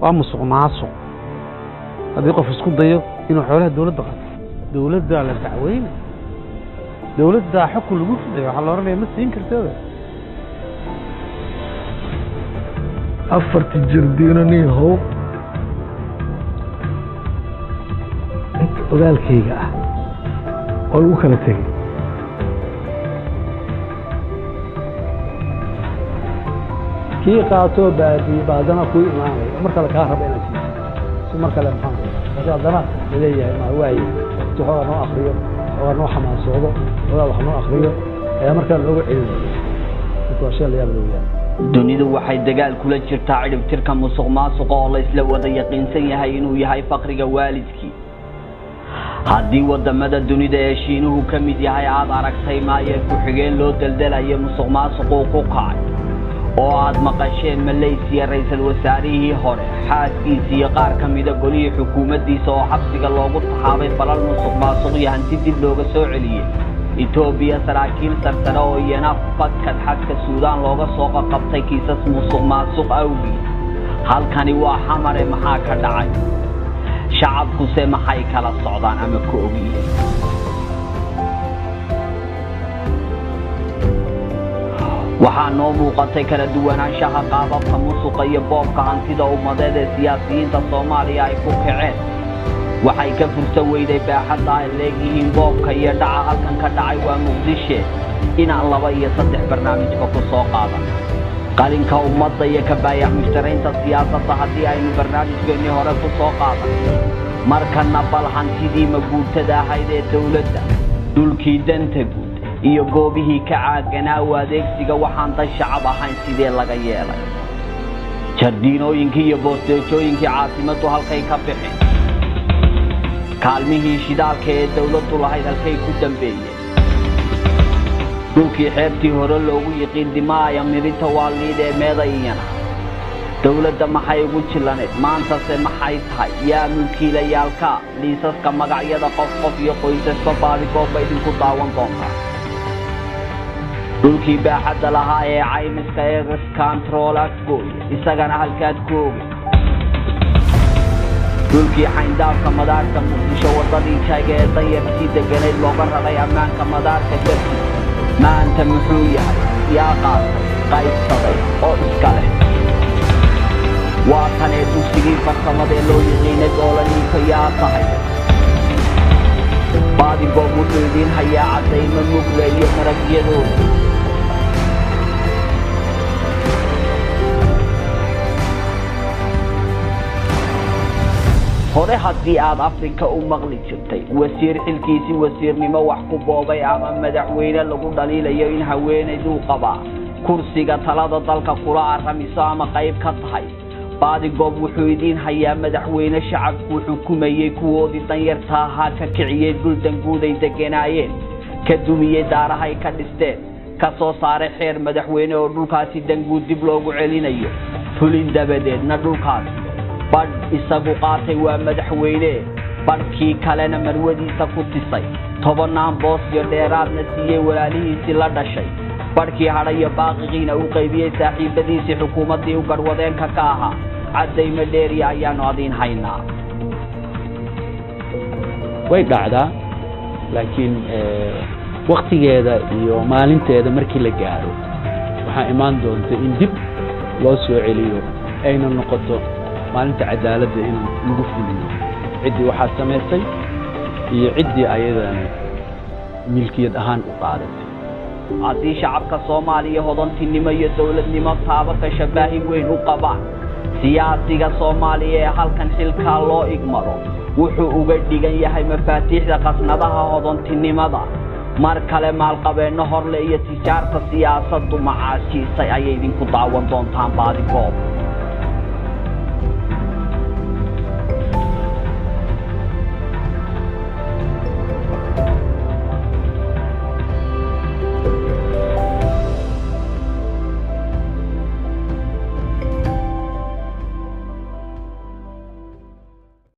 ومسق معصق هذا يقف اسكت ضيق إنه حوالها دولة ضغط دولة ده على تعوين دولة ده حكم الوجود ده على رأي يمس ينكر كده أفرت الجردينني هو أنت قال كيجا قالوا كلا تيجي كي قاتو بعدنا كوي معي مركا لك هرب إلى شيء ثم مركا لك محمد هذا دنا لدي ما واعي تحاول نوع أخرية أو نوع حماس صعوبة ولا نوع أخرية مركا لو علم الأشياء اللي يبلو يعني dunidu waxay dagaal kula jirtaa ciribtirka musuqmaasuq oo la isla wada yaqiinsan yahay inuu yahay faqriga waalidkii haddii wadamada dunida ee Shiinuhu ka mid yahay aad aragtay maaye ku xigeen loo daldalayo musuqmaasuq oo ku kacay oo aad maqasheen Malaysia ra'iisul wasaarihii hore xaaskiisii iyo qaar ka mid ah golihii xukuumaddiisa oo xabsiga loogu taxaabay falal musuqmaasuq iyo hanti dib looga soo celiyay Ethiopia saraakiil sarsare oo iyana fakad xadka Suudaan looga soo qabtay kiisas musuqmaasuq awgeed halkani waa xamare maxaa ka dhacay shacabku se maxay kala socdaan ama ku ogyihiin waxaa noo muuqatay kala duwanaanshaha qaababka musuqa iyo boobka hantida ummadeed ee siyaasiyiinta Soomaaliya ay ku kaceen waxay ka fursan weyday baaxadda ay leeyihiin boobka iyo dhaca halkan ka dhacay waa Muqdisho inaan 2 iyo 3 barnaamijka ku soo qaadan qalinka ummadda iyo ka baayac mushtaraynta siyaasadda haddii aynu barnaamijkeennii hore ku soo qaadan markana bal hantidii maguurtada ahayd ee dawladda dhulkii danta guud iyo goobihii ka caaganaa u adeegsiga waxaan dad shacab ahayn sidee laga yeelay jardiinooyinkii iyo boosteejooyinkii caasimaddu halkay ka bixeen kaalmihii shidaalka ee dawladdu lahayd halkay ku dambeeyeen dhulkii xeebtii hore loogu yiqiin dimaaya mirinta waaliid ee meedayana dawladda maxay ugu jilaneed maanta se maxay tahay yaa mulkiilayaalka liisaska magacyada qof iyo qoysaska baadigood bay idinku daawan doontaa dhulkii baaxadda lahaa ee caymiska ee control gooy isagana halkaad ku ogeyd dhulkii xayndaabka madaarka Muqdisho wadadii taaga ee dayartii deganeed looga raray ammaanka madaarka dartiis maanta muxuu yahay yaa qaatay qaybsaday oo iska leh waa tanee dugsigii farsamada ee loo yiqiinay doolaniinka yaa tahay baadigoob wuxuu idiin hayaa caddaymo mugle iyo maragyadooda hore haddii aad Afrika u maqli jirtay wasiir xilkiisi wasiirnimo wax ku boobay ama madaxweyne lagu dhaliilayo in haweeneydu qabaa kursiga talada dalka kula aramiso ama qayb ka tahay baadigoob wuxuu idiin hayaa madaxweyne shacabku xukumayay kuwoodii danyarta ahaa ka kiciyay buldan guud ay deganaayeen ka dumiyay daaraha ay ka dhisteen ka soo saaray xeer madaxweyne oo dhulkaasi danguud dib loogu celinayo fulin dabadeedna dhulkaasi bad isagu qaatay waa madaxweyne barkii kalena marwadiisa ku tisay 10 boos iyo dheeraadna siiyay walaalihiisii la dhashay barkii hadhayo baaqigiina uu qaybiyay saaxiibadiisii xukuumaddii u garwadeenka ka ahaa caddaymo dheeri ayaanu adiin haynaa way dhacdaa laakiin waqtigeeda iyo maalinteeda markii la gaaro waxaa imaan doonta in dib loo soo celiyo ayna noqoto maalinta cadaaladda in lagu fuliyo ciddii waxaa samaysay iyo ciddii ayadana milkiyad ahaan u qaadatay haddii shacabka Soomaaliya hodantinimo iyo dawladnimo taaba ka shabahi weyn u qabaan siyaasiga Soomaaliya ee halkan xilka loo igmaro wuxuu uga dhigan yahay mafaatiixda qasnadaha hodantinimada mar kale maalqabeeno horle iyo tijaarta siyaasaddu macaashiisay ayay idinku daawan doontaan baadigoob